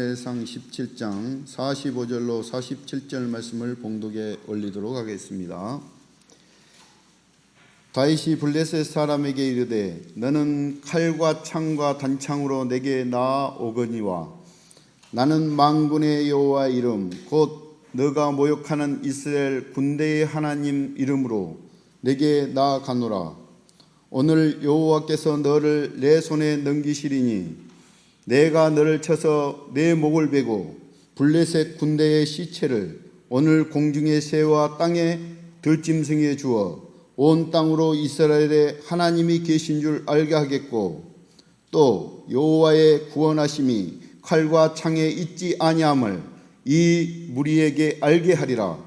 사무엘상 17장 45절로 47절 말씀을 봉독에 올리도록 하겠습니다. 다윗이 블레셋 사람에게 이르되 너는 칼과 창과 단창으로 내게 나아오거니와 나는 만군의 여호와 이름 곧 너가 모욕하는 이스라엘 군대의 하나님 이름으로 내게 나아가노라. 오늘 여호와께서 너를 내 손에 넘기시리니 내가 너를 쳐서 내 목을 베고 블레셋 군대의 시체를 오늘 공중의 새와 땅의 들짐승에 주어 온 땅으로 이스라엘의 하나님이 계신 줄 알게 하겠고 또 여호와의 구원하심이 칼과 창에 있지 아니함을 이 무리에게 알게 하리라.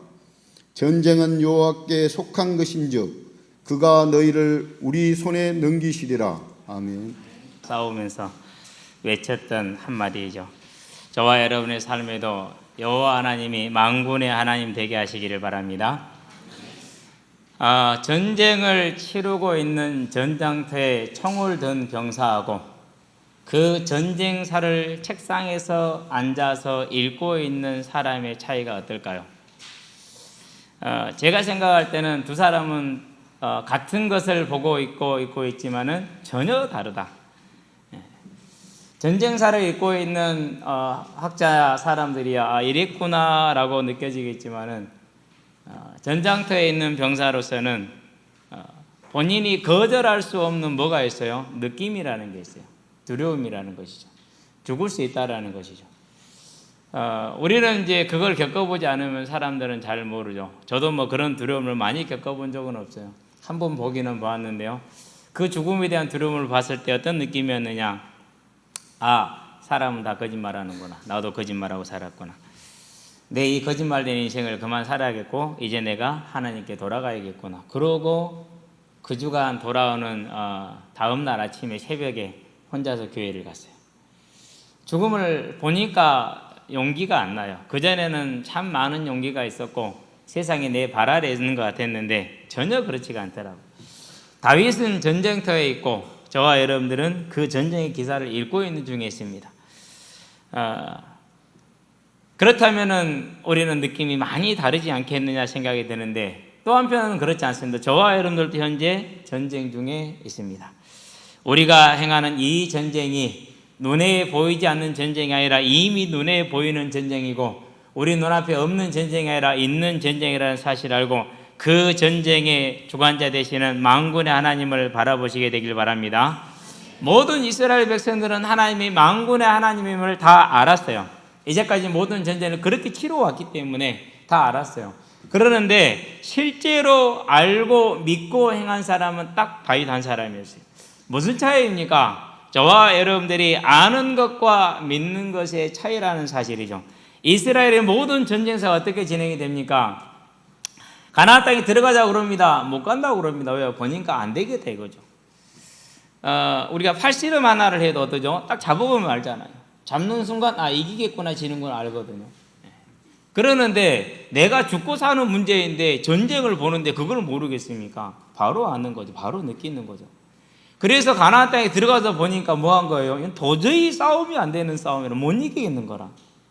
전쟁은 여호와께 속한 것인즉 그가 너희를 우리 손에 넘기시리라. 아멘. 싸우면서 외쳤던 한마디죠. 저와 여러분의 삶에도 여호와 하나님이 만군의 하나님 되게 하시기를 바랍니다. 전쟁을 치르고 있는 전장터에 총을 든 병사하고 그 전쟁사를 책상에서 앉아서 읽고 있는 사람의 차이가 어떨까요? 제가 생각할 때는 두 사람은 같은 것을 보고 있고 있지만은 전혀 다르다. 전쟁사를 읽고 있는 학자 사람들이야 이랬구나라고 느껴지겠지만은 전장터에 있는 병사로서는 본인이 거절할 수 없는 뭐가 있어요? 느낌이라는 게 있어요. 두려움이라는 것이죠. 죽을 수 있다라는 것이죠. 우리는 이제 그걸 겪어보지 않으면 사람들은 잘 모르죠. 저도 뭐 그런 두려움을 많이 겪어본 적은 없어요. 한 번 보기는 보았는데요. 그 죽음에 대한 두려움을 봤을 때 어떤 느낌이었느냐? 사람은 다 거짓말하는구나. 나도 거짓말하고 살았구나. 내 이 거짓말된 인생을 그만 살아야겠고 이제 내가 하나님께 돌아가야겠구나. 그러고 그 주간 돌아오는 다음 날 아침에 새벽에 혼자서 교회를 갔어요. 죽음을 보니까 용기가 안 나요. 그전에는 참 많은 용기가 있었고 세상에 내 발 아래에 있는 것 같았는데 전혀 그렇지가 않더라고요. 다윗은 전쟁터에 있고 저와 여러분들은 그 전쟁의 기사를 읽고 있는 중에 있습니다. 그렇다면은 우리는 느낌이 많이 다르지 않겠느냐 생각이 드는데 또 한편은 그렇지 않습니다. 저와 여러분들도 현재 전쟁 중에 있습니다. 우리가 행하는 이 전쟁이 눈에 보이지 않는 전쟁이 아니라 이미 눈에 보이는 전쟁이고 우리 눈앞에 없는 전쟁이 아니라 있는 전쟁이라는 사실을 알고 그 전쟁의 주관자 되시는 만군의 하나님을 바라보시게 되길 바랍니다. 모든 이스라엘 백성들은 하나님이 만군의 하나님임을 다 알았어요. 이제까지 모든 전쟁을 그렇게 치러왔기 때문에 다 알았어요. 그러는데 실제로 알고 믿고 행한 사람은 딱 다윗 한 사람이었어요. 무슨 차이입니까? 저와 여러분들이 아는 것과 믿는 것의 차이라는 사실이죠. 이스라엘의 모든 전쟁사가 어떻게 진행이 됩니까? 가나안 땅에 들어가자고 그럽니다. 못 간다고 그럽니다. 왜? 보니까 안 되겠다 이거죠. 우리가 팔씨름 하나를 해도 어떠죠? 딱 잡아보면 알잖아요. 잡는 순간 이기겠구나 지는 건 알거든요. 그러는데 내가 죽고 사는 문제인데 전쟁을 보는데 그걸 모르겠습니까? 바로 아는 거죠. 바로 느끼는 거죠. 그래서 가나안 땅에 들어가서 보니까 뭐 한 거예요? 도저히 싸움이 안 되는 싸움이라 못 이기겠는 거라.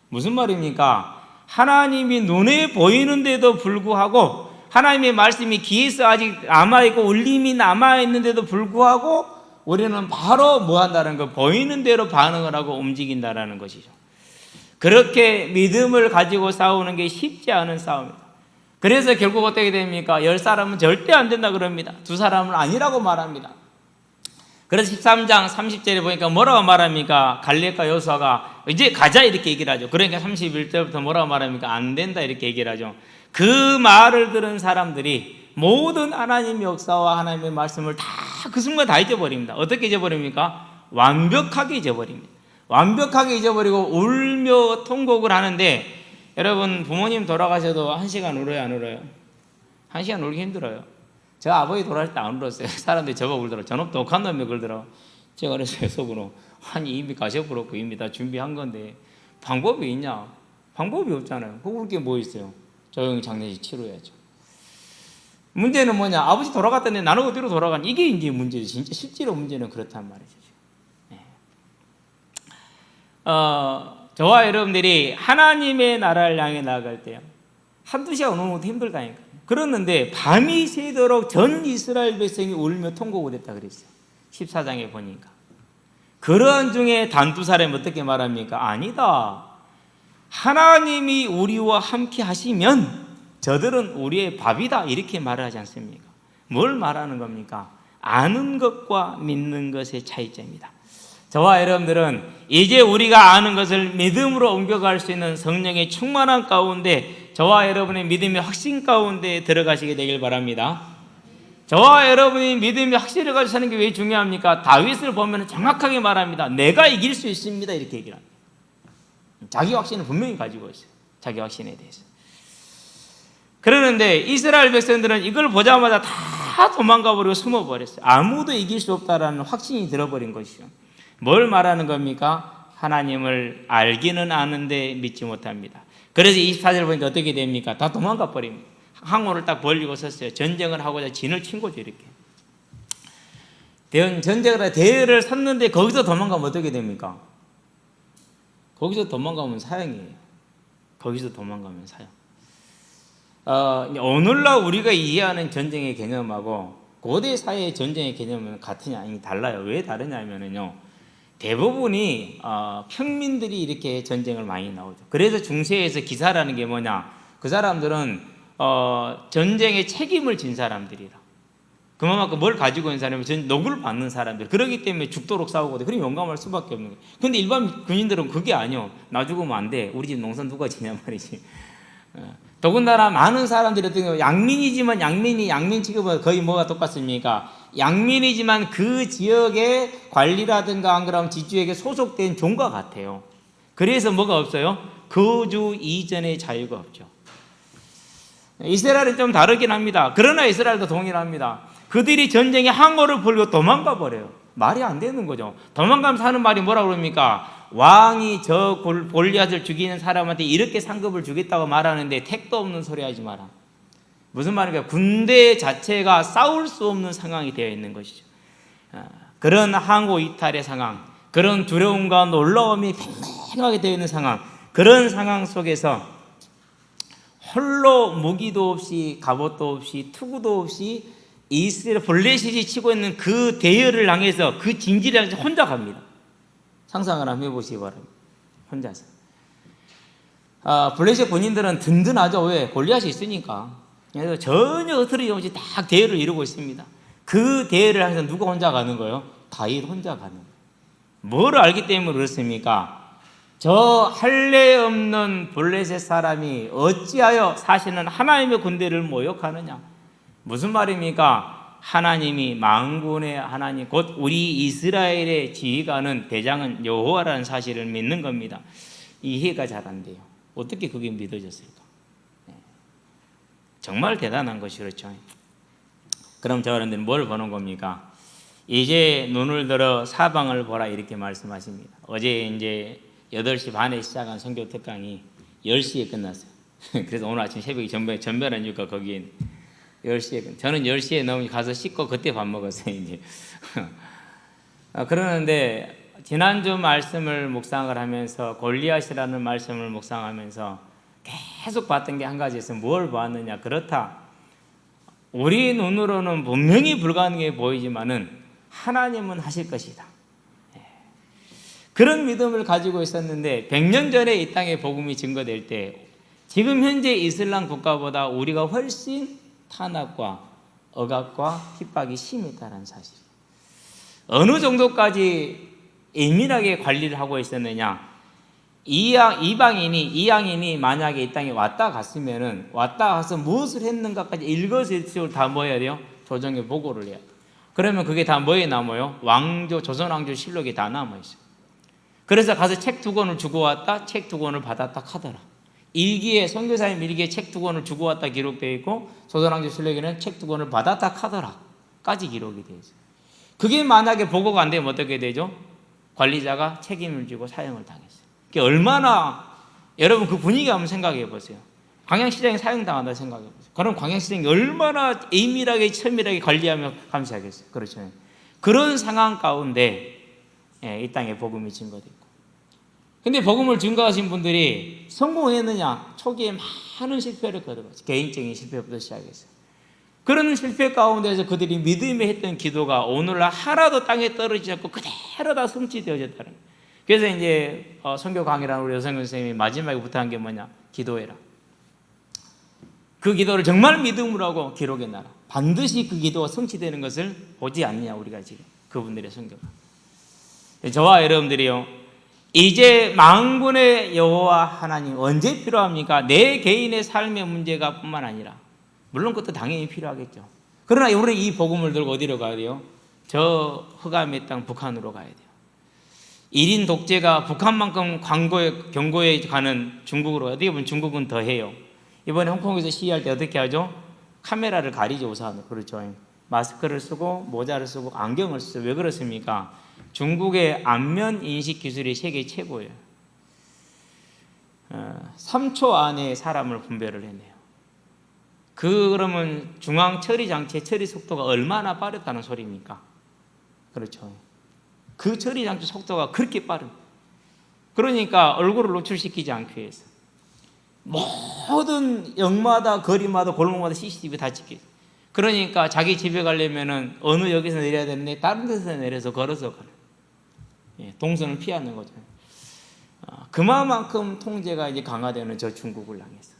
무슨 말입니까? 하나님이 눈에 보이는데도 불구하고 하나님의 말씀이 귀에서 아직 남아있고 울림이 남아있는데도 불구하고 우리는 바로 뭐 한다는 거 보이는 대로 반응을 하고 움직인다는 것이죠. 그렇게 믿음을 가지고 싸우는 게 쉽지 않은 싸움이다. 그래서 결국 어떻게 됩니까? 10사람은 절대 안 된다 그럽니다. 2사람은 아니라고 말합니다. 그래서 13장 30절에 보니까 뭐라고 말합니까? 갈렙과 여호수아가 이제 가자 이렇게 얘기를 하죠. 그러니까 31절부터 뭐라고 말합니까? 안 된다 이렇게 얘기를 하죠. 그 말을 들은 사람들이 모든 하나님의 역사와 하나님의 말씀을 다 그 순간 다 잊어버립니다. 어떻게 잊어버립니까? 완벽하게 잊어버립니다. 완벽하게 잊어버리고 울며 통곡을 하는데 여러분 부모님 돌아가셔도 1시간 울어요 안 울어요? 1시간 울기 힘들어요. 저 아버지 돌아갈 때 안 울었어요. 사람들이 저보고 울더라고요. 저놈 독한 놈이 그러더라고요. 제가 그랬어요 속으로. 아니 이미 가셔버렸고 이미 다 준비한 건데 방법이 있냐? 방법이 없잖아요. 그럴 게 뭐 있어요? 조용히 장례식 치러야죠. 문제는 뭐냐? 아버지 돌아갔다는데 나는 어디로 돌아간? 이게 이제 문제지. 진짜 실제로 문제는 그렇단 말이죠. 저와 여러분들이 하나님의 나라를 향해 나아갈 때요, 한두 시간 오는 것도 힘들다니까. 그랬는데 밤이 새도록 전 이스라엘 백성이 울며 통곡을 했다 그랬어요. 14장에 보니까. 그러한 중에 단 두 사람이 어떻게 말합니까? 아니다, 하나님이 우리와 함께 하시면 저들은 우리의 밥이다, 이렇게 말을 하지 않습니까? 뭘 말하는 겁니까? 아는 것과 믿는 것의 차이점입니다. 저와 여러분들은 이제 우리가 아는 것을 믿음으로 옮겨갈 수 있는 성령의 충만한 가운데, 저와 여러분의 믿음의 확신 가운데 들어가시게 되길 바랍니다. 저와 여러분이 믿음의 확신을 가지고 사는 게 왜 중요합니까? 다윗을 보면 정확하게 말합니다. 내가 이길 수 있습니다, 이렇게 얘기를 합니다. 자기 확신을 분명히 가지고 있어요. 자기 확신에 대해서. 그러는데 이스라엘 백성들은 이걸 보자마자 다 도망가 버리고 숨어 버렸어요. 아무도 이길 수 없다라는 확신이 들어버린 것이죠. 뭘 말하는 겁니까? 하나님을 알기는 아는데 믿지 못합니다. 그래서 24절 보니까 어떻게 됩니까? 다 도망가 버립니다. 항우를 딱 벌리고 섰어요. 전쟁을 하고자 진을 친 거죠, 이렇게. 전쟁을 대열을 섰는데 거기서 도망가면 어떻게 됩니까? 거기서 도망가면 사형이에요. 거기서 도망가면 사형. 오늘날 우리가 이해하는 전쟁의 개념하고 고대 사회의 전쟁의 개념은 같으냐? 아니, 달라요. 왜 다르냐면요, 대부분이 평민들이 이렇게 전쟁을 많이 나오죠. 그래서 중세에서 기사라는 게 뭐냐? 그 사람들은 전쟁의 책임을 진 사람들이라. 그만큼 뭘 가지고 있는 사람이 녹을 받는 사람들. 그렇기 때문에 죽도록 싸우거든. 그럼 용감할 수밖에 없는 거예요. 근데 일반 군인들은 그게 아니요. 나 죽으면 안 돼. 우리 집 농사 누가 지냐 말이지. 더군다나 많은 사람들이 어떤 경우 양민이지만 양민 취급은 거의 뭐가 똑같습니까? 양민이지만 그 지역의 관리라든가 안 그러면 지주에게 소속된 종과 같아요. 그래서 뭐가 없어요? 거주 이전의 자유가 없죠. 이스라엘은 좀 다르긴 합니다. 그러나 이스라엘도 동일합니다. 그들이 전쟁에 항우를 벌고 도망가 버려요. 말이 안 되는 거죠. 도망가면서 하는 말이 뭐라고 그럽니까? 왕이 저 골리앗을 죽이는 사람한테 이렇게 상급을 주겠다고 말하는데 택도 없는 소리 하지 마라. 무슨 말입니까? 군대 자체가 싸울 수 없는 상황이 되어 있는 것이죠. 그런 항우 이탈의 상황, 그런 두려움과 놀라움이 팽팽하게 되어 있는 상황, 그런 상황 속에서 홀로 무기도 없이 갑옷도 없이 투구도 없이 이스라엘 블레셋이 치고 있는 그 대열을 향해서, 그 진지를 향해서 혼자 갑니다. 상상을 한번 해보시기 바랍니다. 혼자서. 블레셋 군인들은 든든하죠. 왜? 골리앗이 있으니까. 그래서 전혀 흐트러짐 없이 딱 대열을 이루고 있습니다. 그 대열을 향해서 누가 혼자 가는 거예요? 다윗 혼자 가는 거예요. 뭐를 알기 때문에 그렇습니까? 저 할례 없는 블레셋 사람이 어찌하여 사실은 하나님의 군대를 모욕하느냐? 무슨 말입니까? 하나님이 만군의 하나님, 곧 우리 이스라엘의 지휘관은, 대장은 여호와라는 사실을 믿는 겁니다. 이해가 잘 안 돼요. 어떻게 그게 믿어졌을까? 정말 대단한 것이 그렇죠. 그럼 저런들은 뭘 보는 겁니까? 이제 눈을 들어 사방을 보라, 이렇게 말씀하십니다. 어제 이제 8시 반에 시작한 선교 특강이 10시에 끝났어요. 그래서 오늘 아침 새벽에 전변한 이유가 거기에 10시에, 저는 10시에 너무 가서 씻고 그때 밥 먹었어요, 이제. 그러는데, 지난주 말씀을 묵상을 하면서, 골리앗이라는 말씀을 묵상하면서 계속 봤던 게 한 가지 있어요. 뭘 보았느냐? 그렇다. 우리 눈으로는 분명히 불가능해 보이지만은 하나님은 하실 것이다. 그런 믿음을 가지고 있었는데, 100년 전에 이 땅에 복음이 증거될 때, 지금 현재 이슬람 국가보다 우리가 훨씬 탄압과 억압과 핍박이 심했다는 사실. 어느 정도까지 예민하게 관리를 하고 있었느냐? 이방인이 만약에 이 땅에 왔다 갔으면은, 왔다 가서 무엇을 했는가까지 일거수일투족을 다 뭐 해야 돼요? 조정에 보고를 해야 돼요. 그러면 그게 다 뭐에 남아요? 조선왕조 실록에 다 남아있어요. 그래서 가서 책 2권을 주고 왔다, 책 2권을 받았다 하더라. 일기에, 선교사님 일기에 책 2권을 주고 왔다 기록되어 있고, 조선왕조 실록에는 책 2권을 받았다 하더라 까지 기록이 되어 있어요. 그게 만약에 보고가 안 되면 어떻게 되죠? 관리자가 책임을 지고 사형을 당했어요. 그게 얼마나, 여러분 그 분위기 한번 생각해 보세요. 광양시장에 사형당한다 생각해 보세요. 그럼 광양시장이 얼마나 예민하게 첨밀하게 관리하며 감시하겠어요. 그렇죠. 그런 상황 가운데 이 땅에 복음이 증거됐고, 근데 복음을 증거하신 분들이 성공했느냐? 초기에 많은 실패를 거듭했어요. 개인적인 실패부터 시작했어요. 그런 실패 가운데서 그들이 믿음에 했던 기도가 오늘날 하나도 땅에 떨어지지 않고 그대로 다 성취되어졌다는 거예요. 그래서 이제 선교 강의라는 우리 여성경 선생님이 마지막에 부탁한 게 뭐냐? 기도해라. 그 기도를 정말 믿음으로 하고 기록해 놔라. 반드시 그 기도가 성취되는 것을 보지 않느냐 우리가 지금 그분들의 성교가. 저와 여러분들이요, 이제 만군의 여호와 하나님 언제 필요합니까? 내 개인의 삶의 문제가 뿐만 아니라 물론 그것도 당연히 필요하겠죠. 그러나 우리 이 복음을 들고 어디로 가야 돼요? 저 흑암의 땅 북한으로 가야 돼요. 1인 독재가 북한만큼 경고에 가는 중국으로, 어떻게 보면 중국은 더 해요. 이번에 홍콩에서 시위할 때 어떻게 하죠? 카메라를 가리죠, 우선. 그렇죠. 마스크를 쓰고 모자를 쓰고 안경을 쓰죠. 왜 그렇습니까? 중국의 안면 인식 기술이 세계 최고예요. 3초 안에 사람을 분별을 해내요. 그러면 중앙 처리 장치의 처리 속도가 얼마나 빠르다는 소리입니까? 그렇죠. 그 처리 장치 속도가 그렇게 빠른. 그러니까 얼굴을 노출시키지 않기 위해서 모든 역마다 거리마다 골목마다 CCTV 다 찍혀요. 그러니까 자기 집에 가려면은 어느 역에서 내려야 되는데 다른 데서 내려서 걸어서 가는. 동선을 피하는 거죠. 그만큼 통제가 이제 강화되는 저 중국을 향해서.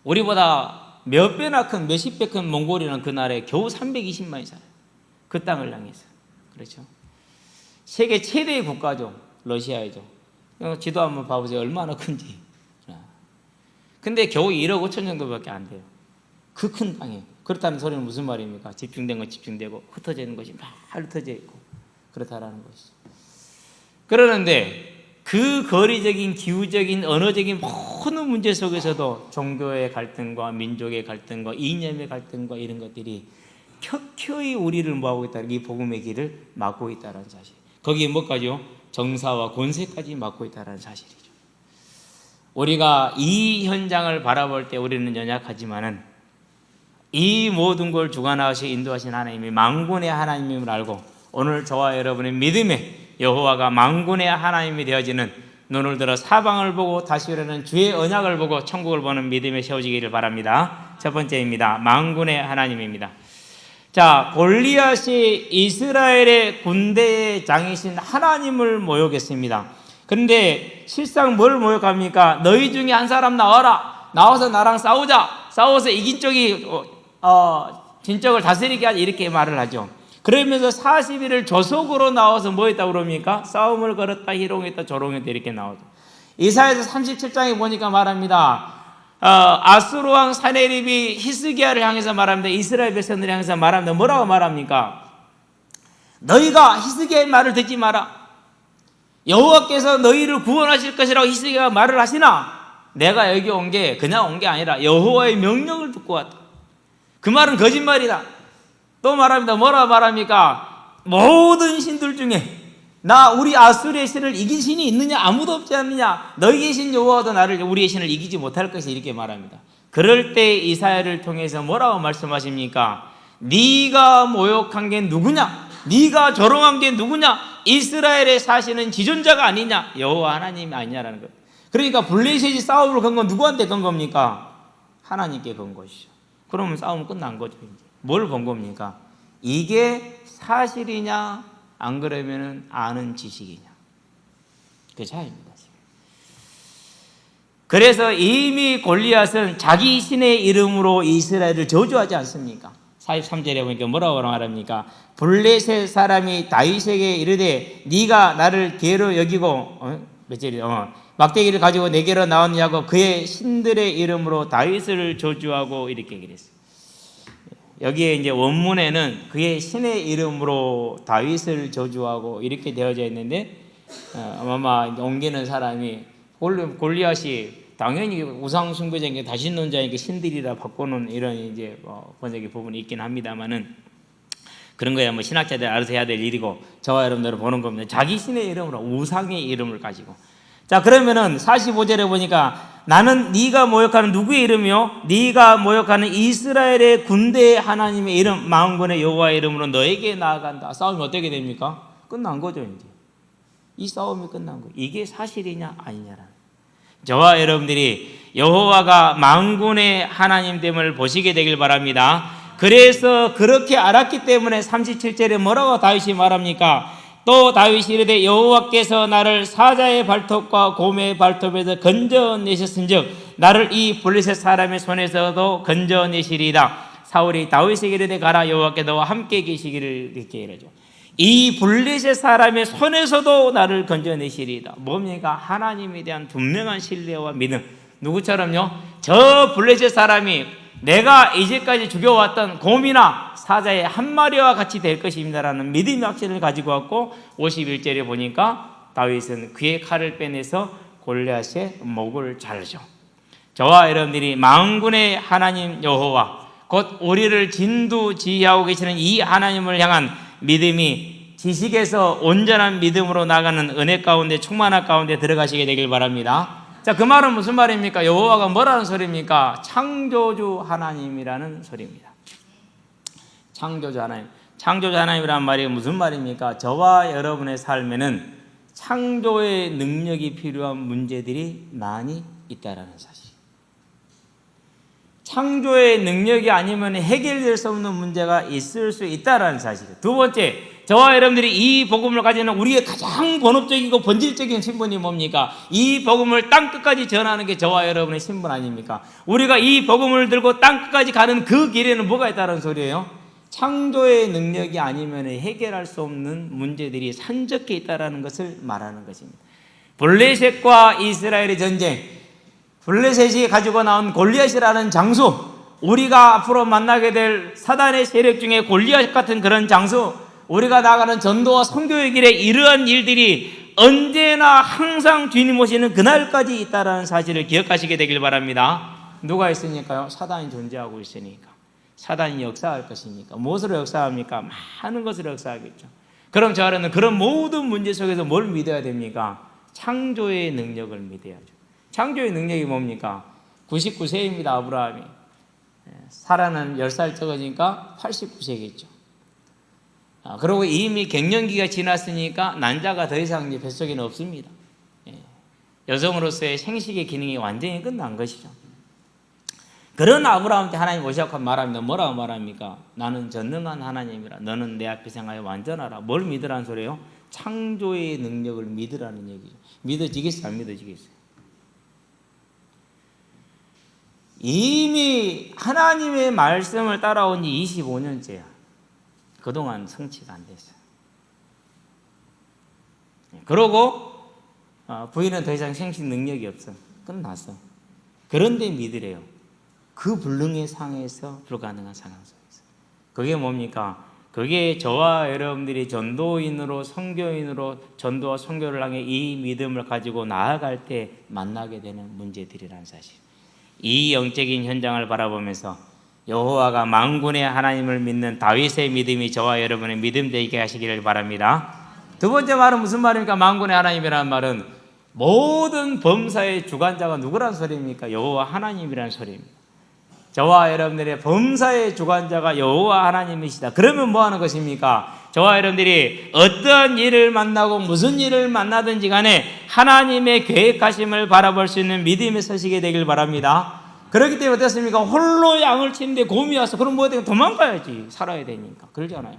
우리보다 몇 배나 큰, 몇십 배 큰 몽골이는 그날에 겨우 320만이 살아요. 그 땅을 향해서. 그렇죠. 세계 최대의 국가죠. 러시아이죠. 지도 한번 봐보세요. 얼마나 큰지. 근데 겨우 1억 5천 정도밖에 안 돼요. 그 큰 땅에. 그렇다는 소리는 무슨 말입니까? 집중된 건 집중되고 흩어져 있는 것이 막 흩어져 있고 그렇다라는 것이죠. 그러는데 그 거리적인, 기후적인, 언어적인 모든 문제 속에서도 종교의 갈등과 민족의 갈등과 이념의 갈등과 이런 것들이 켜켜이 우리를 뭐하고 있다, 이 복음의 길을 막고 있다는 사실. 거기에 뭐까지요? 정사와 권세까지 막고 있다는 사실이죠. 우리가 이 현장을 바라볼 때 우리는 연약하지만은 이 모든 걸 주관하시 인도하신 하나님이 만군의 하나님임을 알고 오늘 저와 여러분의 믿음에 여호와가 만군의 하나님이 되어지는 눈을 들어 사방을 보고 다시 오려는 주의 언약을 보고 천국을 보는 믿음에 세워지기를 바랍니다. 첫 번째입니다. 만군의 하나님입니다. 자, 골리앗이 이스라엘의 군대의 장이신 하나님을 모욕했습니다. 그런데 실상 뭘 모욕합니까? 너희 중에 한 사람 나와라. 나와서 나랑 싸우자. 싸워서 이긴 쪽이 진적을 다스리게 하자. 이렇게 말을 하죠. 그러면서 40일을 조속으로 나와서 뭐 했다고 그럽니까? 싸움을 걸었다, 희롱했다, 조롱했다 이렇게 나오죠. 이사야서 37장에 보니까 말합니다. 아수르 왕 사네립이 히스기야를 향해서 말합니다. 이스라엘 백성들을 향해서 말합니다. 뭐라고 말합니까? 너희가 히스기야의 말을 듣지 마라. 여호와께서 너희를 구원하실 것이라고 히스기야가 말을 하시나 내가 여기 온 게 그냥 온 게 아니라 여호와의 명령을 듣고 왔다. 그 말은 거짓말이다. 또 말합니다. 뭐라 말합니까? 모든 신들 중에 우리 아수르의 신을 이긴 신이 있느냐? 아무도 없지 않느냐? 너희의 신 여호와도 나를 우리의 신을 이기지 못할 것이 이렇게 말합니다. 그럴 때 이사야를 통해서 뭐라고 말씀하십니까? 네가 모욕한 게 누구냐? 네가 조롱한 게 누구냐? 이스라엘에 사시는 지존자가 아니냐? 여호와 하나님이 아니냐라는 거예요. 그러니까 블레셋이 싸움을 건 건 누구한테 건 겁니까? 하나님께 건 것이죠. 그러면 싸움은 끝난 거죠. 이제. 뭘 본 겁니까? 이게 사실이냐 안 그러면은 아는 지식이냐 그 차이입니다. 그래서 이미 골리앗은 자기 신의 이름으로 이스라엘을 저주하지 않습니까? 43절에 보니까 뭐라고 말합니까? 블레셋 사람이 다윗에게 이르되 네가 나를 개로 여기고 몇 절이요? 막대기를 가지고 내게로 나왔냐고 그의 신들의 이름으로 다윗을 저주하고 이렇게 얘기를 했어요. 여기에 이제 원문에는 그의 신의 이름으로 다윗을 저주하고 이렇게 되어져 있는데 아마 옮기는 사람이 골리앗이 당연히 우상 숭배자에게 다신론자에게 신들이라 바꿔놓은 이런 이제 번역의 부분이 있긴 합니다만은 그런 거야 뭐 신학자들 알아서 해야 될 일이고 저와 여러분들은 보는 겁니다. 자기 신의 이름으로 우상의 이름을 가지고 자 그러면은 45절에 보니까 나는 네가 모욕하는 누구의 이름이요? 네가 모욕하는 이스라엘의 군대의 하나님의 이름 만군의 여호와의 이름으로 너에게 나아간다. 싸움이 어떻게 됩니까? 끝난 거죠 이제. 이 싸움이 끝난 거예요. 이게 사실이냐 아니냐라는. 저와 여러분들이 여호와가 만군의 하나님됨을 보시게 되길 바랍니다. 그래서 그렇게 알았기 때문에 37절에 뭐라고 다윗이 말합니까? 또 다윗이 이르되 여호와께서 나를 사자의 발톱과 곰의 발톱에서 건져내셨은즉 나를 이 블레셋 사람의 손에서도 건져내시리이다. 사울이 다윗에게 이르되 가라, 여호와께 너와 함께 계시기를 이렇게 이르죠. 이 블레셋 사람의 손에서도 나를 건져내시리이다. 뭡니까? 하나님에 대한 분명한 신뢰와 믿음. 누구처럼요? 저 블레셋 사람이 내가 이제까지 죽여왔던 곰이나 사자의 한 마리와 같이 될 것입니다라는 믿음의 확신을 가지고 왔고, 51절에 보니까 다윗은 그의 칼을 빼내서 골리앗의 목을 자르죠. 저와 여러분들이 만군의 하나님 여호와, 곧 우리를 진두지휘하고 계시는 이 하나님을 향한 믿음이 지식에서 온전한 믿음으로 나가는 은혜 가운데, 충만한 가운데 들어가시게 되길 바랍니다. 자, 그 말은 무슨 말입니까? 여호와가 뭐라는 소리입니까? 창조주 하나님이라는 소리입니다. 창조주 하나님. 창조주 하나님이라는 말이 무슨 말입니까? 저와 여러분의 삶에는 창조의 능력이 필요한 문제들이 많이 있다라는 사실. 창조의 능력이 아니면 해결될 수 없는 문제가 있을 수 있다라는 사실. 두 번째, 저와 여러분들이 이 복음을 가지는 우리의 가장 본업적이고 본질적인 신분이 뭡니까? 이 복음을 땅끝까지 전하는 게 저와 여러분의 신분 아닙니까? 우리가 이 복음을 들고 땅끝까지 가는 그 길에는 뭐가 있다는 소리예요? 창조의 능력이 아니면 해결할 수 없는 문제들이 산적해 있다는 것을 말하는 것입니다. 블레셋과 이스라엘의 전쟁, 블레셋이 가지고 나온 골리앗이라는 장수, 우리가 앞으로 만나게 될 사단의 세력 중에 골리앗 같은 그런 장수, 우리가 나가는 전도와 선교의 길에 이러한 일들이 언제나 항상 주님 오시는 그날까지 있다는 사실을 기억하시게 되길 바랍니다. 누가 있으니까요? 사단이 존재하고 있으니까. 사단이 역사할 것이니까. 무엇으로 역사합니까? 많은 것으로 역사하겠죠. 그럼 저는 그런 모든 문제 속에서 뭘 믿어야 됩니까? 창조의 능력을 믿어야죠. 창조의 능력이 뭡니까? 99세입니다. 아브라함이. 사라는 10살 적으니까 89세겠죠. 그리고 이미 갱년기가 지났으니까 난자가 더 이상 이제 뱃속에는 없습니다. 여성으로서의 생식의 기능이 완전히 끝난 것이죠. 그런 아브라함한테 하나님 오셔서 말합니다. 뭐라고 말합니까? 나는 전능한 하나님이라. 너는 내 앞에 생하여 완전하라. 뭘 믿으라는 소리예요? 창조의 능력을 믿으라는 얘기죠. 믿어지겠어요? 안 믿어지겠어요? 이미 하나님의 말씀을 따라온 지 25년째야. 그동안 성취가 안 됐어요. 그러고 부인은 더 이상 생식 능력이 없어. 끝났어. 그런데 믿으래요. 그 불능의 상에서 불가능한 상황 속에서. 그게 뭡니까? 그게 저와 여러분들이 전도인으로, 선교인으로 전도와 선교를 향해 이 믿음을 가지고 나아갈 때 만나게 되는 문제들이라는 사실. 이 영적인 현장을 바라보면서 여호와가 만군의 하나님을 믿는 다윗의 믿음이 저와 여러분의 믿음 되게 하시기를 바랍니다. 두 번째 말은 무슨 말입니까? 만군의 하나님이라는 말은 모든 범사의 주관자가 누구란 소리입니까? 여호와 하나님이라는 소리입니다. 저와 여러분들의 범사의 주관자가 여호와 하나님이시다. 그러면 뭐 하는 것입니까? 저와 여러분들이 어떤 일을 만나고 무슨 일을 만나든지 간에 하나님의 계획하심을 바라볼 수 있는 믿음에 서시게 되길 바랍니다. 그렇기 때문에 어떻습니까? 홀로 양을 치는데 곰이 와서 그럼 뭐 어떻게 도망가야지. 살아야 되니까. 그러잖아요.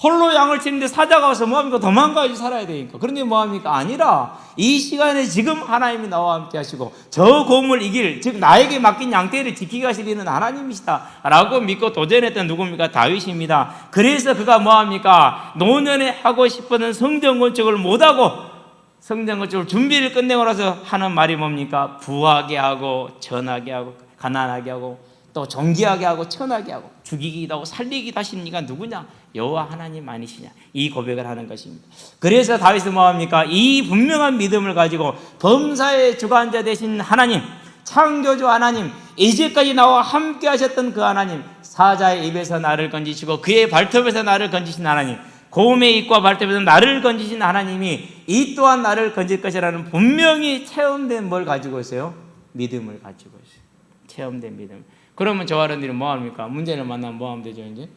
홀로 양을 치는데 사자가 와서 뭐합니까? 도망가야지. 살아야 되니까. 그런데 뭐합니까? 아니라 이 시간에 지금 하나님이 나와 함께 하시고 저 곰을 이길, 즉 나에게 맡긴 양떼를 지키게 하시는 하나님이시다 라고 믿고 도전했던 누굽니까? 다윗입니다. 그래서 그가 뭐합니까? 노년에 하고 싶었던 성전 건축을 못하고 성전 건축을 준비를 끝내고 나서 하는 말이 뭡니까? 부하게 하고 전하게 하고 가난하게 하고 또 존귀하게 하고 천하게 하고 죽이기도 하고 살리기도 하시는 이가 누구냐? 여호와 하나님 아니시냐? 이 고백을 하는 것입니다. 그래서 다윗은 뭐합니까? 이 분명한 믿음을 가지고 범사의 주관자 되신 하나님, 창조주 하나님, 이제까지 나와 함께 하셨던 그 하나님, 사자의 입에서 나를 건지시고 그의 발톱에서 나를 건지신 하나님, 곰의 입과 발톱에서 나를 건지신 하나님이 이 또한 나를 건질 것이라는 분명히 체험된 뭘 가지고 있어요? 믿음을 가지고 있어요. 체험된 믿음. 그러면 저와 여러분들이 뭐합니까? 문제를 만나면 뭐하면 되죠? 이제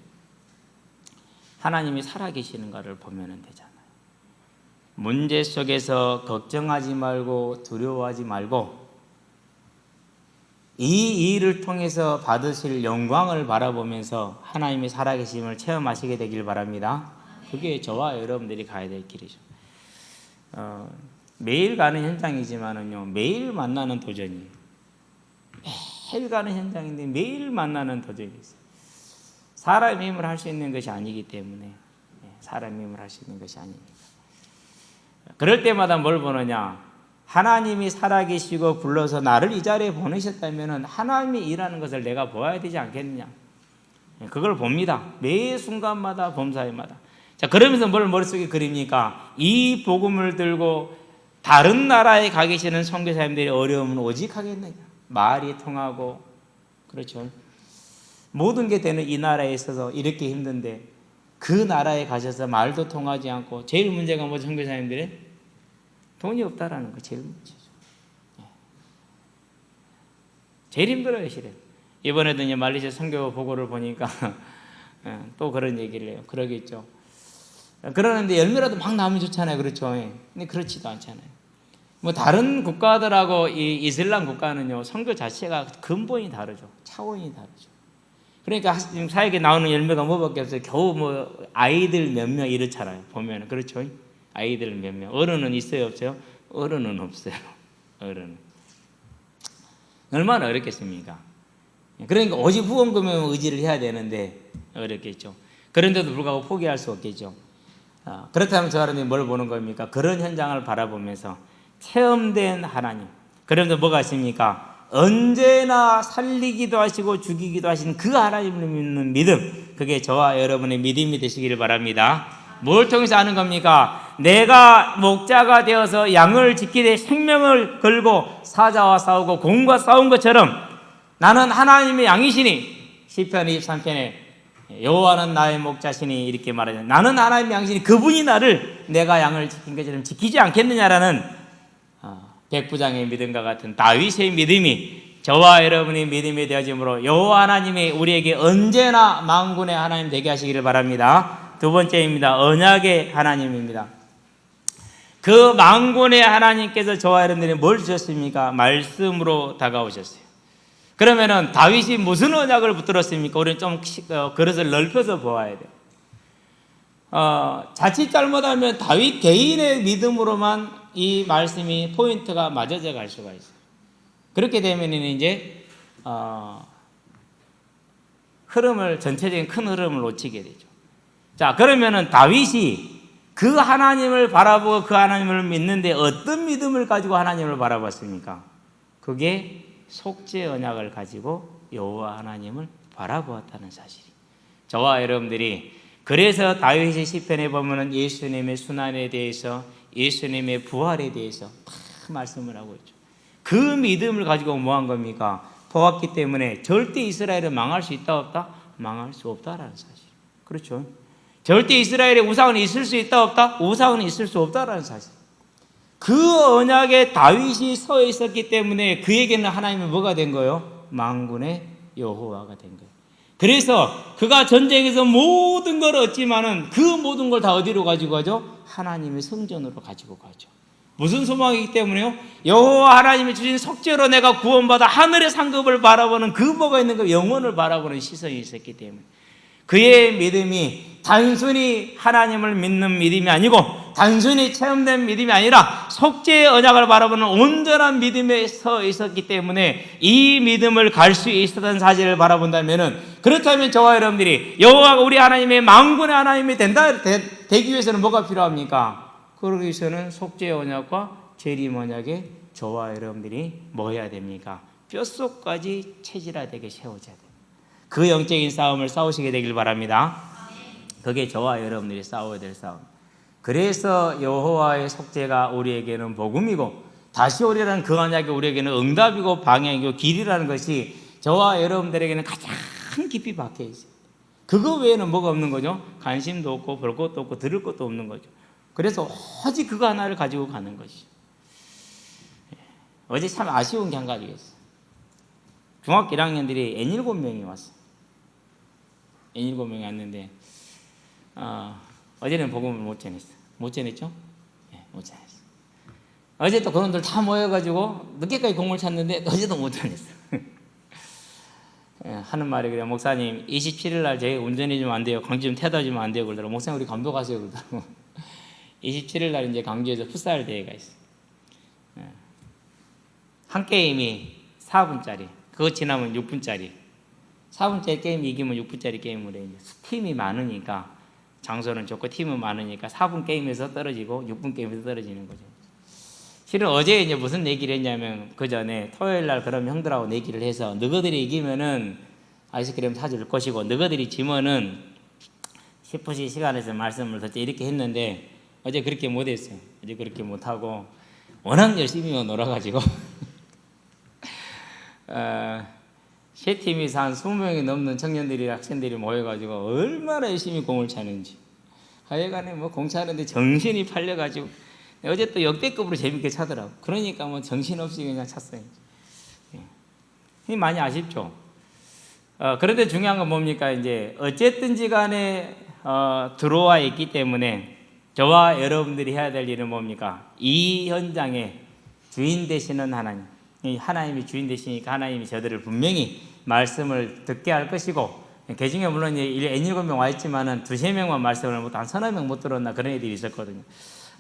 하나님이 살아계시는가를 보면 되잖아요. 문제 속에서 걱정하지 말고 두려워하지 말고 이 일을 통해서 받으실 영광을 바라보면서 하나님의 살아계심을 체험하시게 되길 바랍니다. 그게 저와 여러분들이 가야 될 길이죠. 매일 가는 현장이지만은요, 매일 만나는 도전이에요. 매일 가는 현장인데 매일 만나는 도전이 있어요. 사람의 힘을 할 수 있는 것이 아니기 때문에, 사람의 힘을 할 수 있는 것이 아닙니다. 그럴 때마다 뭘 보느냐? 하나님이 살아계시고 불러서 나를 이 자리에 보내셨다면 하나님이 일하는 것을 내가 보아야 되지 않겠느냐? 그걸 봅니다. 매 순간마다 범사에마다. 자, 그러면서 뭘 머릿속에 그립니까? 이 복음을 들고 다른 나라에 가 계시는 선교사님들의 어려움은 오직 하겠느냐? 말이 통하고, 그렇죠. 모든 게 되는 이 나라에 있어서 이렇게 힘든데 그 나라에 가셔서 말도 통하지 않고 제일 문제가 뭐죠? 선교사님들의 돈이 없다라는 거 제일 문제죠. 제일 힘들어요, 실은. 이번에도 이제 말레이시아 선교 보고를 보니까 또 그런 얘기를 해요. 그러겠죠. 그러는데 열매라도 막 나오면 좋잖아요, 그렇죠? 근데 그렇지도 않잖아요. 뭐 다른 국가들하고 이 이슬람 국가는요, 선교 자체가 근본이 다르죠. 차원이 다르죠. 그러니까 지금 사역에 나오는 열매가 뭐밖에 없어요. 겨우 뭐 아이들 몇 명 이렇잖아요. 보면 그렇죠. 아이들 몇 명. 어른은 있어요, 없어요? 어른은 없어요. 어른. 얼마나 어렵겠습니까? 그러니까 오직 후원금에 의지를 해야 되는데 어렵겠죠. 그런데도 불구하고 포기할 수 없겠죠. 그렇다면 저 사람이 뭘 보는 겁니까? 그런 현장을 바라보면서 체험된 하나님. 그런데 뭐가 있습니까? 언제나 살리기도 하시고 죽이기도 하신 그 하나님을 믿는 믿음, 그게 저와 여러분의 믿음이 되시기를 바랍니다. 뭘 통해서 아는 겁니까? 내가 목자가 되어서 양을 지키되 생명을 걸고 사자와 싸우고 공과 싸운 것처럼 나는 하나님의 양이시니, 시편 23편에 여호와는 나의 목자시니 이렇게 말하죠. 나는 하나님의 양이시니 그분이 나를 내가 양을 지킨 것처럼 지키지 않겠느냐라는 백부장의 믿음과 같은 다윗의 믿음이 저와 여러분의 믿음이 되어짐으로 여호와 하나님이 우리에게 언제나 만군의 하나님 되게 하시기를 바랍니다. 두 번째입니다. 언약의 하나님입니다. 그 만군의 하나님께서 저와 여러분들이 뭘 주셨습니까? 말씀으로 다가오셨어요. 그러면은 다윗이 무슨 언약을 붙들었습니까? 우리는 좀 그릇을 넓혀서 보아야 돼요. 자칫 잘못하면 다윗 개인의 믿음으로만 이 말씀이 포인트가 맞아져 갈 수가 있어요. 그렇게 되면 이제 전체적인 큰 흐름을 놓치게 되죠. 자, 그러면은 다윗이 그 하나님을 바라보고 그 하나님을 믿는데 어떤 믿음을 가지고 하나님을 바라봤습니까? 그게 속죄 언약을 가지고 여호와 하나님을 바라보았다는 사실이. 저와 여러분들이 그래서 다윗의 시편에 보면은 예수님의 순환에 대해서, 예수님의 부활에 대해서 다 말씀을 하고 있죠. 그 믿음을 가지고 뭐 한 겁니까? 보았기 때문에 절대 이스라엘은 망할 수 있다 없다? 망할 수 없다라는 사실. 그렇죠. 절대 이스라엘의 우상은 있을 수 있다 없다? 우상은 있을 수 없다라는 사실. 그 언약에 다윗이 서 있었기 때문에 그에게는 하나님이 뭐가 된 거예요? 만군의 여호와가 된 거예요. 그래서 그가 전쟁에서 모든 걸 얻지만은 그 모든 걸 다 어디로 가지고 가죠? 하나님의 성전으로 가지고 가죠. 무슨 소망이기 때문에요? 여호와 하나님이 주신 속죄로 내가 구원받아 하늘의 상급을 바라보는 그 뭐가 있는 거, 영혼을 바라보는 시선이 있었기 때문에 그의 믿음이 단순히 하나님을 믿는 믿음이 아니고 단순히 체험된 믿음이 아니라 속죄의 언약을 바라보는 온전한 믿음에 서 있었기 때문에 이 믿음을 갈 수 있었던 사실을 바라본다면은, 그렇다면 저와 여러분들이 여호와가 우리 하나님의 만군의 하나님이 되기 위해서는 뭐가 필요합니까? 그러기 위해서는 속죄의 언약과 재림 언약에 저와 여러분들이 뭐 해야 됩니까? 뼛속까지 체질화되게 세워져야 됩니다. 그 영적인 싸움을 싸우시게 되길 바랍니다. 그게 저와 여러분들이 싸워야 될 싸움. 그래서 여호와의 속죄가 우리에게는 복음이고 다시 오리라는 그 언약이 우리에게는 응답이고 방향이고 길이라는 것이 저와 여러분들에게는 가장 깊이 박혀 있어요. 그거 외에는 뭐가 없는 거죠? 관심도 없고 볼 것도 없고 들을 것도 없는 거죠. 그래서 오직 그거 하나를 가지고 가는 것이죠. 어제 참 아쉬운 게 한 가지가 있어요. 중학교 1학년들이 N7명이 왔어요. N7명이 왔는데 어제는 복음을 못 전했어요. 못 전했죠? 못 찾았어. 어제 또 그놈들 다 모여가지고 늦게까지 공을 찾는데 어제도 못 찾았어. 하는 말이 그래요. 목사님 27일 날 저희 운전해 주면 안 돼요. 광주 좀 태워다 주면 안 돼요. 그러더라고. 목사님 우리 감독 가세요. 그러더라고. 27일 날 이제 광주에서 풋살 대회가 있어. 한 게임이 4분짜리. 그거 지나면 6분짜리. 4분짜리 게임 이기면 6분짜리 게임을 해. 팀이 많으니까 장소는 좋고 팀은 많으니까 4분 게임에서 떨어지고 6분 게임에서 떨어지는 거죠. 실은 어제 이제 무슨 얘기를 했냐면 그 전에 토요일 날 그럼 형들하고 내기를 해서 너희들이 이기면은 아이스크림 사줄 것이고 너희들이 지면은 10분씩 시간에서 말씀을 듣자 이렇게 했는데 어제 그렇게 못했어요. 어제 그렇게 못하고 워낙 열심히 놀아가지고 세 팀이서 한 20명이 넘는 청년들이 학생들이 모여가지고 얼마나 열심히 공을 차는지 하여간에 뭐 공 차는데 정신이 팔려가지고 어제 또 역대급으로 재밌게 차더라고. 그러니까 뭐 정신없이 그냥 찼어요. 많이 아쉽죠. 그런데 중요한 건 뭡니까? 이제 어쨌든지 간에 들어와 있기 때문에 저와 여러분들이 해야 될 일은 뭡니까? 이 현장에 주인 되시는 하나님, 하나님이 주인 되시니까 하나님이 저들을 분명히 말씀을 듣게 할 것이고 개중에 물론 N7명 와 있지만은 2~3명만 말씀을 못 한 3~4명 못 들었나 그런 애들이 있었거든요.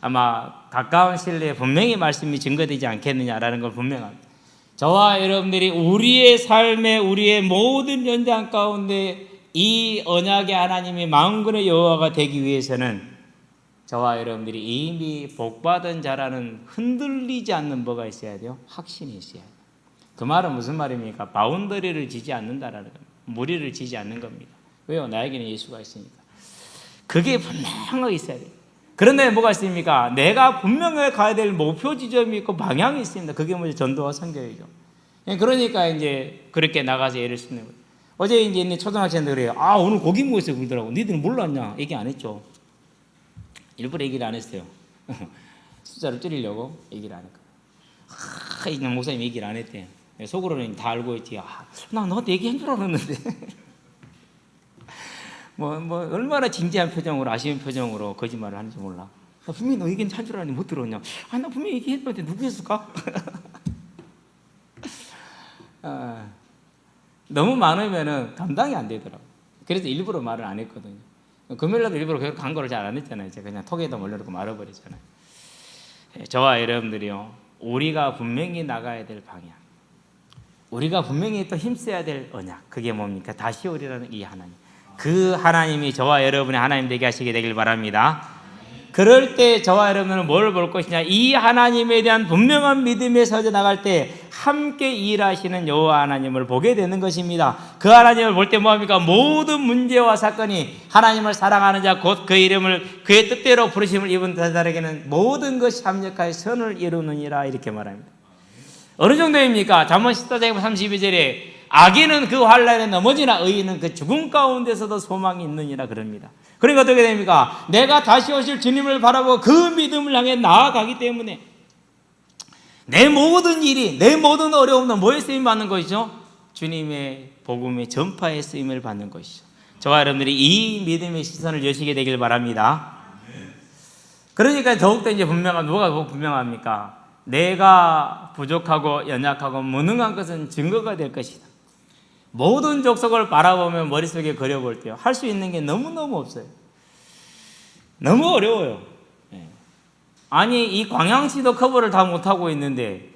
아마 가까운 시일에 분명히 말씀이 증거되지 않겠느냐라는 걸 분명합니다. 저와 여러분들이 우리의 삶에 우리의 모든 현장 가운데 이 언약의 하나님이 만군의 여호와가 되기 위해서는 저와 여러분들이 이미 복받은 자라는 흔들리지 않는 뭐가 있어야 돼요? 확신이 있어야 돼요. 그 말은 무슨 말입니까? 바운더리를 지지 않는다라는 겁니다. 무리를 지지 않는 겁니다. 왜요? 나에게는 예수가 있으니까. 그게 분명하게 있어야 돼요. 그런데 뭐가 있습니까? 내가 분명히 가야 될 목표 지점이 있고 방향이 있습니다. 그게 뭐죠? 전도와 선교이죠. 그러니까 이제 그렇게 나가서 예를 쓰는 거예요. 어제 이제 있는 초등학생들이 그래요. 아, 오늘 고기 먹었어요. 그러더라고. 니들은 몰랐냐? 얘기 안 했죠. 일부러 얘기를 안 했어요. 숫자를 줄이려고 얘기를 안 했거든요. 이제 목사님 얘기를 안 했대요. 속으로는 다 알고 있지. 나 너한테 얘기한 줄 알았는데. 뭐 얼마나 진지한 표정으로 아쉬운 표정으로 거짓말을 하는지 몰라. 나 분명히 너 얘기는 한 줄 알았는데 못 들었냐? 나 분명히 얘기했는데 누구였을까? 너무 많으면은 감당이 안 되더라고. 그래서 일부러 말을 안 했거든요. 금요일날도 일부러 광고를 잘 안 했잖아요. 제가 그냥 톡에다 올려놓고 말아버리잖아요. 저와 여러분들이요, 우리가 분명히 나가야 될 방향, 우리가 분명히 또 힘써야 될 언약, 그게 뭡니까? 다시 오리라는 이 하나님. 그 하나님이 저와 여러분의 하나님 되게 하시게 되길 바랍니다. 그럴 때 저와 여러분은 뭘 볼 것이냐? 이 하나님에 대한 분명한 믿음에 서져 나갈 때 함께 일하시는 여호와 하나님을 보게 되는 것입니다. 그 하나님을 볼 때 뭐합니까? 모든 문제와 사건이 하나님을 사랑하는 자 곧 그 이름을 그의 뜻대로 부르심을 입은 자들에게는 모든 것이 합력하여 선을 이루느니라 이렇게 말합니다. 어느 정도입니까? 잠언 14장 32절에 악인은 그 환난에 넘어지나 의인은 그 죽음 가운데서도 소망이 있느니라 그럽니다. 그러니까 어떻게 됩니까? 내가 다시 오실 주님을 바라보고 그 믿음을 향해 나아가기 때문에 내 모든 일이, 내 모든 어려움은 뭐에 쓰임 받는 것이죠? 주님의 복음의 전파에 쓰임을 받는 것이죠. 저와 여러분들이 이 믿음의 시선을 여시게 되길 바랍니다. 그러니까 더욱더 이제 뭐가 분명합니까? 내가 부족하고 연약하고 무능한 것은 증거가 될 것이다. 모든 족속을 바라보면 머릿속에 그려볼 때요, 할 수 있는 게 너무너무 없어요. 너무 어려워요. 아니, 이 광양시도 커버를 다 못하고 있는데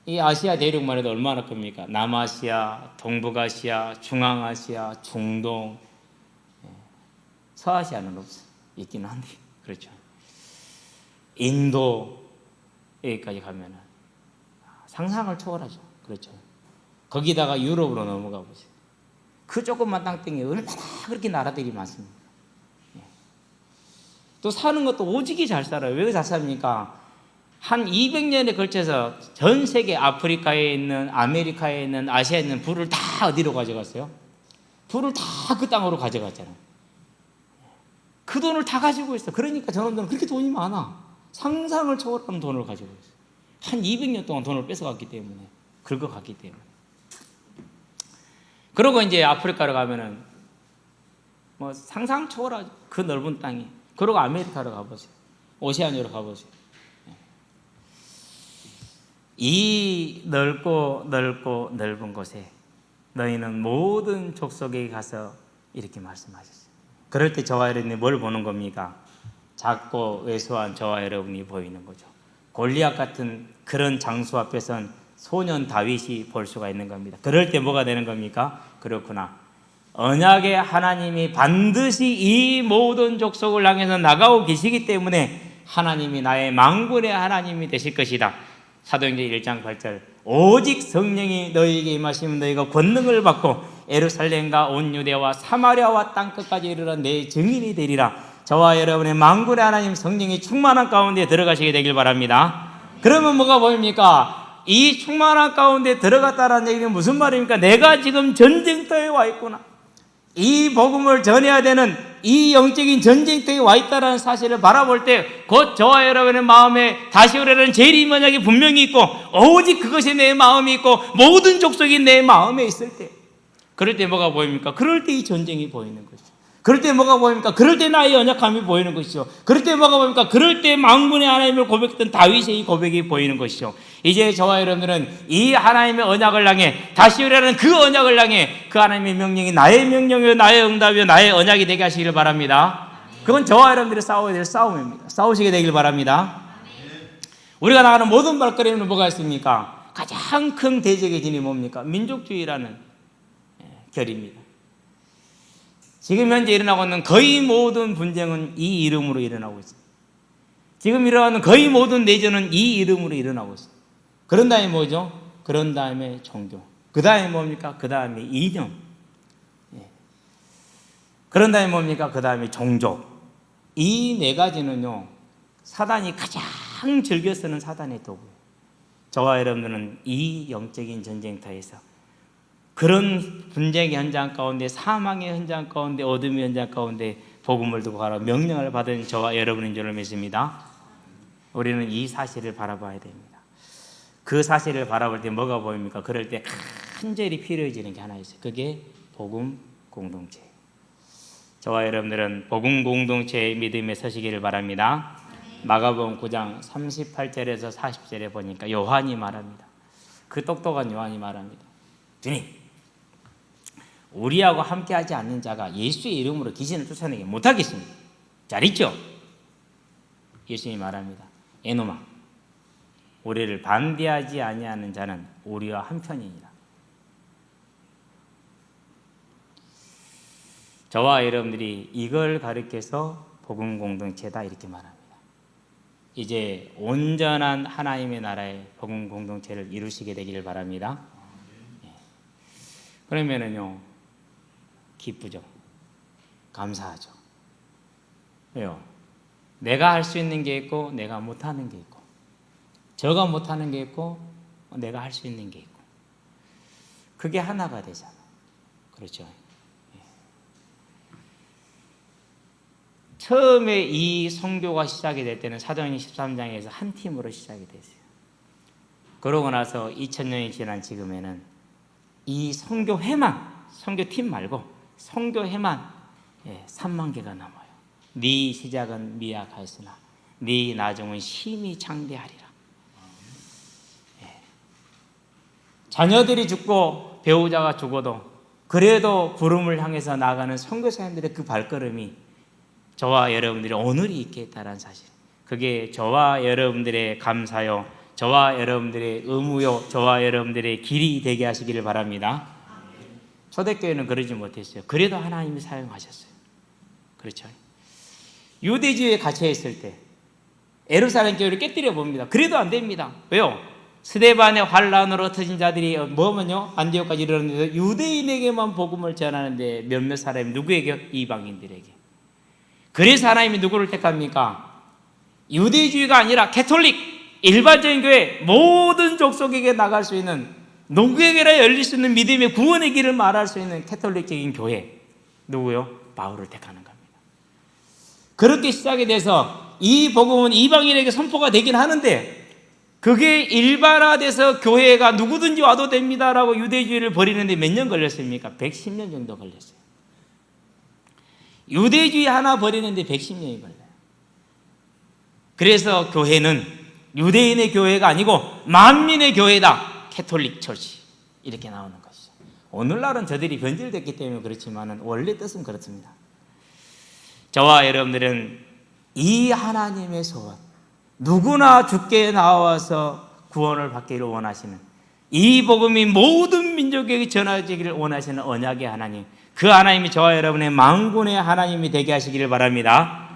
이 아시아 대륙만 해도 얼마나 큽니까? 남아시아, 동북아시아, 중앙아시아, 중동, 서아시아는 없어요. 있긴 한데, 그렇죠. 인도 여기까지 가면은 상상을 초월하죠. 그렇죠. 거기다가 유럽으로 넘어가 보세요. 그 조그만 땅덩이에 얼마나 그렇게 나라들이 많습니까? 또 사는 것도 오지게 잘 살아요. 왜 잘 삽니까? 한 200년에 걸쳐서 전 세계 아프리카에 있는, 아메리카에 있는, 아시아에 있는 불을 다 어디로 가져갔어요? 불을 다 그 땅으로 가져갔잖아요. 그 돈을 다 가지고 있어. 그러니까 저놈들은 그렇게 돈이 많아. 상상을 초월하는 돈을 가지고 있어요. 한 200년 동안 돈을 뺏어갔기 때문에, 긁어갔기 때문에. 그러고 이제 아프리카로 가면은 뭐 상상 초월하죠. 그 넓은 땅이. 그러고 아메리카로 가보세요. 오세아니아로 가보세요. 이 넓고 넓고 넓은 곳에 너희는 모든 족속에 가서 이렇게 말씀하셨어요. 그럴 때 저와 여러분이 뭘 보는 겁니까? 작고 왜소한 저와 여러분이 보이는 거죠. 골리앗 같은 그런 장수 앞에선 소년 다윗이 볼 수가 있는 겁니다. 그럴 때 뭐가 되는 겁니까? 그렇구나. 언약의 하나님이 반드시 이 모든 족속을 향해서 나가고 계시기 때문에 하나님이 나의 만군의 하나님이 되실 것이다. 사도행전 1장 8절 오직 성령이 너희에게 임하시면 너희가 권능을 받고 예루살렘과 온 유대와 사마리아와 땅끝까지 이르러 내 증인이 되리라. 저와 여러분의 만군의 하나님 성령이 충만한 가운데 들어가시게 되길 바랍니다. 그러면 뭐가 보입니까? 이 충만한 가운데 들어갔다는 얘기는 무슨 말입니까? 내가 지금 전쟁터에 와 있구나. 이 복음을 전해야 되는 이 영적인 전쟁터에 와 있다는 사실을 바라볼 때 곧 저와 여러분의 마음에 다시 오려는 재림 언약이 분명히 있고 오직 그것이 내 마음이 있고 모든 족속이 내 마음에 있을 때 그럴 때 뭐가 보입니까? 그럴 때 이 전쟁이 보이는 것이죠. 그럴 때 뭐가 보입니까? 그럴 때 나의 언약함이 보이는 것이죠. 그럴 때 뭐가 보입니까? 그럴 때 만군의 하나님을 고백했던 다윗의 이 고백이 보이는 것이죠. 이제 저와 여러분들은 이 하나님의 언약을 향해 다시 오려는 그 언약을 향해 그 하나님의 명령이 나의 명령이요 나의 응답이요 나의 언약이 되게 하시길 바랍니다. 그건 저와 여러분들이 싸워야 될 싸움입니다. 싸우시게 되길 바랍니다. 우리가 나가는 모든 발걸음에는 뭐가 있습니까? 가장 큰 대적의 진이 뭡니까? 민족주의라는 결입니다. 지금 현재 일어나고 있는 거의 모든 분쟁은 이 이름으로 일어나고 있습니다. 지금 일어나는 거의 모든 내전은 이 이름으로 일어나고 있습니다. 그런 다음에 뭐죠? 그런 다음에 종교. 그 다음에 뭡니까? 그 다음에 이념. 그런 다음에 뭡니까? 그 다음에 종족. 이 네 가지는요, 사단이 가장 즐겨 쓰는 사단의 도구예요. 저와 여러분들은 이 영적인 전쟁터에서 그런 분쟁의 현장 가운데, 사망의 현장 가운데, 어둠의 현장 가운데 복음을 두고 가라 명령을 받은 저와 여러분인 줄 믿습니다. 우리는 이 사실을 바라봐야 됩니다. 그 사실을 바라볼 때 뭐가 보입니까? 그럴 때 간절히 필요해지는 게 하나 있어요. 그게 복음 공동체. 저와 여러분들은 복음 공동체의 믿음에 서시기를 바랍니다. 마가복음 9장 38절에서 40절에 보니까 요한이 말합니다. 그 똑똑한 요한이 말합니다. 주님, 우리하고 함께하지 않는 자가 예수의 이름으로 귀신을 쫓아내게 못하겠습니다. 잘 있죠? 예수님이 말합니다. 에노마, 우리를 반대하지 아니하는 자는 우리와 한편이니라. 저와 여러분들이 이걸 가르쳐서 복음 공동체다 이렇게 말합니다. 이제 온전한 하나님의 나라의 복음 공동체를 이루시게 되기를 바랍니다. 그러면은요, 기쁘죠. 감사하죠. 왜요? 내가 할 수 있는 게 있고 내가 못하는 게 있고, 저가 못하는 게 있고 내가 할 수 있는 게 있고, 그게 하나가 되잖아. 그렇죠? 처음에 이 선교가 시작이 될 때는 사도행전 13장에서 한 팀으로 시작이 됐어요. 그러고 나서 2000년이 지난 지금에는 이 선교회만, 선교팀 말고 선교회만 3만 개가 넘어요. 네 시작은 미약하였으나 네 나중은 심히 장대하리라. 자녀들이 죽고 배우자가 죽어도 그래도 구름을 향해서 나가는 선교사님들의 그 발걸음이 저와 여러분들이 오늘이 있게 했다는 사실, 그게 저와 여러분들의 감사요, 저와 여러분들의 의무요, 저와 여러분들의 길이 되게 하시기를 바랍니다. 초대교회는 그러지 못했어요. 그래도 하나님이 사용하셨어요. 그렇죠? 유대주의에 갇혀 있을 때 예루살렘 교회를 깨뜨려 봅니다. 그래도 안 됩니다. 왜요? 스데반의 환란으로 터진 자들이 뭐면요, 안디옥까지 이르렀는데 유대인에게만 복음을 전하는데 몇몇 사람이 누구에게? 이방인들에게. 그래서 하나님이 누구를 택합니까? 유대주의가 아니라 캐톨릭, 일반적인 교회, 모든 족속에게 나갈 수 있는, 누구에게나 열릴 수 있는 믿음의 구원의 길을 말할 수 있는 캐톨릭적인 교회. 누구요? 바울을 택하는 겁니다. 그렇게 시작이 돼서 이 복음은 이방인에게 선포가 되긴 하는데, 그게 일반화돼서 교회가 누구든지 와도 됩니다라고 유대주의를 버리는데 몇 년 걸렸습니까? 110년 정도 걸렸어요. 유대주의 하나 버리는데 110년이 걸려요. 그래서 교회는 유대인의 교회가 아니고 만민의 교회다. 캐톨릭 처치 이렇게 나오는 것이죠. 오늘날은 저들이 변질됐기 때문에 그렇지만 원래 뜻은 그렇습니다. 저와 여러분들은 이 하나님의 소원, 누구나 주께 나와서 구원을 받기를 원하시는, 이 복음이 모든 민족에게 전해지기를 원하시는 언약의 하나님, 그 하나님이 저와 여러분의 만군의 하나님이 되게 하시기를 바랍니다.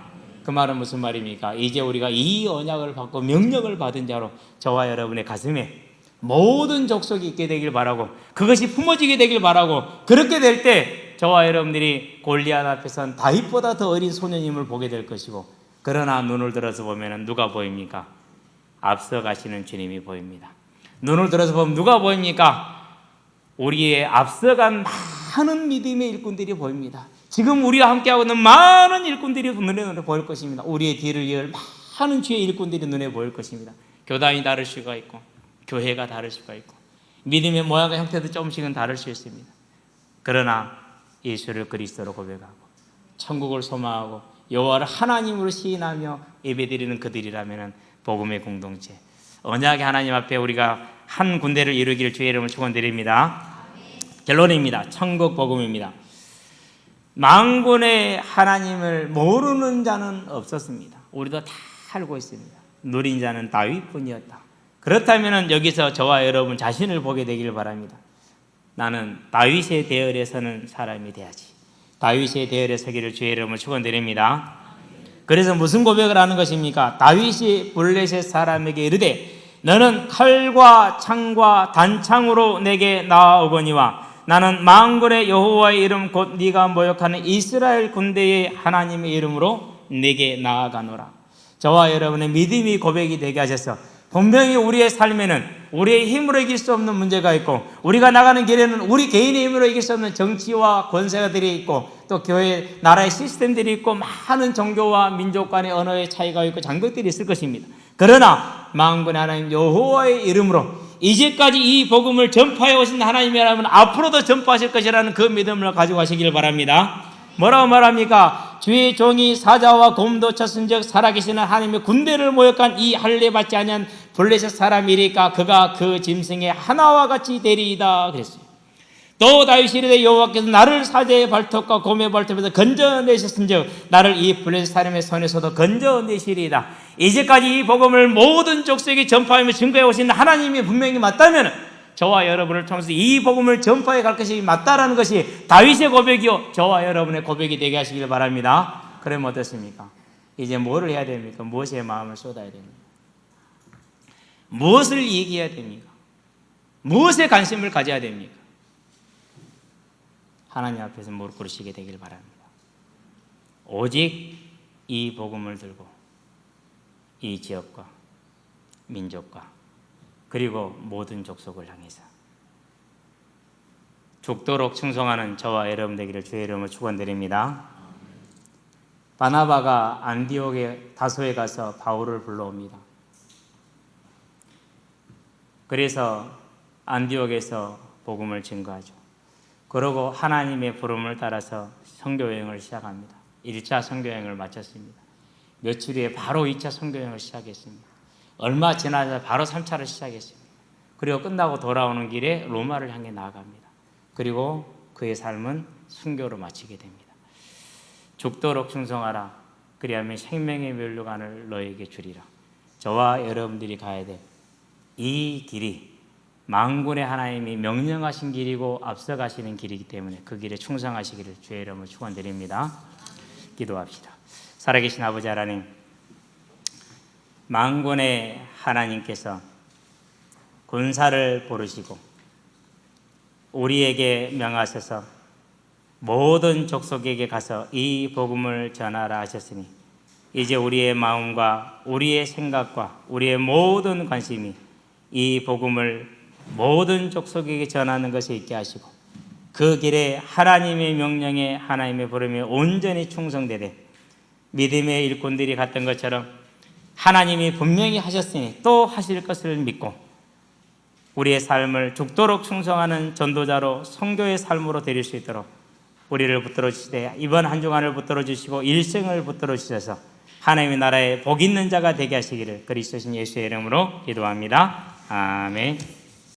그 말은 무슨 말입니까? 이제 우리가 이 언약을 받고 명령을 받은 자로 저와 여러분의 가슴에 모든 족속이 있게 되길 바라고, 그것이 품어지게 되길 바라고, 그렇게 될 때 저와 여러분들이 골리앗 앞에선 다윗보다 더 어린 소년임을 보게 될 것이고, 그러나 눈을 들어서 보면 누가 보입니까? 앞서가시는 주님이 보입니다. 눈을 들어서 보면 누가 보입니까? 우리의 앞서간 많은 믿음의 일꾼들이 보입니다. 지금 우리와 함께하고 있는 많은 일꾼들이 눈에 보일 것입니다. 우리의 뒤를 이을 많은 주의 일꾼들이 눈에 보일 것입니다. 교단이 다를 수가 있고, 교회가 다를 수가 있고, 믿음의 모양과 형태도 조금씩은 다를 수 있습니다. 그러나 예수를 그리스도로 고백하고 천국을 소망하고 여호와를 하나님으로 시인하며 예배드리는 그들이라면 복음의 공동체, 언약의 하나님 앞에 우리가 한 군대를 이루기를 주의 이름으로 축원드립니다. 결론입니다. 천국 복음입니다. 만군의 하나님을 모르는 자는 없었습니다. 우리도 다 알고 있습니다. 누린 자는 다윗뿐이었다. 그렇다면 여기서 저와 여러분 자신을 보게 되기를 바랍니다. 나는 다윗의 대열에 서는 사람이 돼야지. 다윗의 대열에 서기를 주의 이름으로 축원드립니다. 그래서 무슨 고백을 하는 것입니까? 다윗이 블레셋 사람에게 이르되 너는 칼과 창과 단창으로 내게 나아오거니와 나는 만군의 여호와의 이름 곧 네가 모욕하는 이스라엘 군대의 하나님의 이름으로 내게 나아가노라. 저와 여러분의 믿음이 고백이 되게 하셔서 분명히 우리의 삶에는 우리의 힘으로 이길 수 없는 문제가 있고, 우리가 나가는 길에는 우리 개인의 힘으로 이길 수 없는 정치와 권세가들이 있고, 또 교회 나라의 시스템들이 있고, 많은 종교와 민족 간의 언어의 차이가 있고 장벽들이 있을 것입니다. 그러나 만군의 하나님 여호와의 이름으로 이제까지 이 복음을 전파해 오신 하나님이라면 앞으로도 전파하실 것이라는 그 믿음을 가지고 가시길 바랍니다. 뭐라고 말합니까? 주의 종이 사자와 곰도 쳤은즉 살아계시는 하나님의 군대를 모욕한 이 할례 받지 아니한 블레셋 사람이리까 그가 그 짐승의 하나와 같이 되리이다 그랬어요. 또 다윗이 이르되 여호와께서 나를 사자의 발톱과 곰의 발톱에서 건져내셨은즉 나를 이 블레셋 사람의 손에서도 건져내시리이다. 이제까지 이 복음을 모든 족속에게 전파하며 증거해 오신 하나님이 분명히 맞다면 저와 여러분을 통해서 이 복음을 전파해 갈 것이 맞다라는 것이 다윗의 고백이요 저와 여러분의 고백이 되게 하시길 바랍니다. 그러면 어떻습니까? 이제 뭐를 해야 됩니까? 무엇에 마음을 쏟아야 됩니까? 무엇을 얘기해야 됩니까? 무엇에 관심을 가져야 됩니까? 하나님 앞에서 무릎 꿇으시게 되길 바랍니다. 오직 이 복음을 들고 이 지역과 민족과 그리고 모든 족속을 향해서 죽도록 충성하는 저와 여러분 되기를 주의 이름으로 축원드립니다. 바나바가 안디옥의 다소에 가서 바울을 불러옵니다. 그래서 안디옥에서 복음을 증거하죠. 그러고 하나님의 부름을 따라서 선교여행을 시작합니다. 1차 선교여행을 마쳤습니다. 며칠 후에 바로 2차 선교여행을 시작했습니다. 얼마 지나서 바로 3차를 시작했습니다. 그리고 끝나고 돌아오는 길에 로마를 향해 나아갑니다. 그리고 그의 삶은 순교로 마치게 됩니다. 죽도록 충성하라. 그리하면 생명의 면류관을 너에게 주리라. 저와 여러분들이 가야 될 이 길이 만군의 하나님이 명령하신 길이고 앞서가시는 길이기 때문에 그 길에 충성하시기를 주의 이름으로 축원드립니다. 기도합시다. 살아계신 아버지 하나님, 만군의 하나님께서 군사를 부르시고 우리에게 명하셔서 모든 족속에게 가서 이 복음을 전하라 하셨으니 이제 우리의 마음과 우리의 생각과 우리의 모든 관심이 이 복음을 모든 족속에게 전하는 것에 있게 하시고 그 길에 하나님의 명령에 하나님의 부름에 온전히 충성되되 믿음의 일꾼들이 갔던 것처럼 하나님이 분명히 하셨으니 또 하실 것을 믿고 우리의 삶을 죽도록 충성하는 전도자로 선교의 삶으로 드릴 수 있도록 우리를 붙들어 주시되 이번 한 주간을 붙들어 주시고 일생을 붙들어 주셔서 하나님의 나라에 복 있는 자가 되게 하시기를 그리스도 신 예수의 이름으로 기도합니다. 아멘.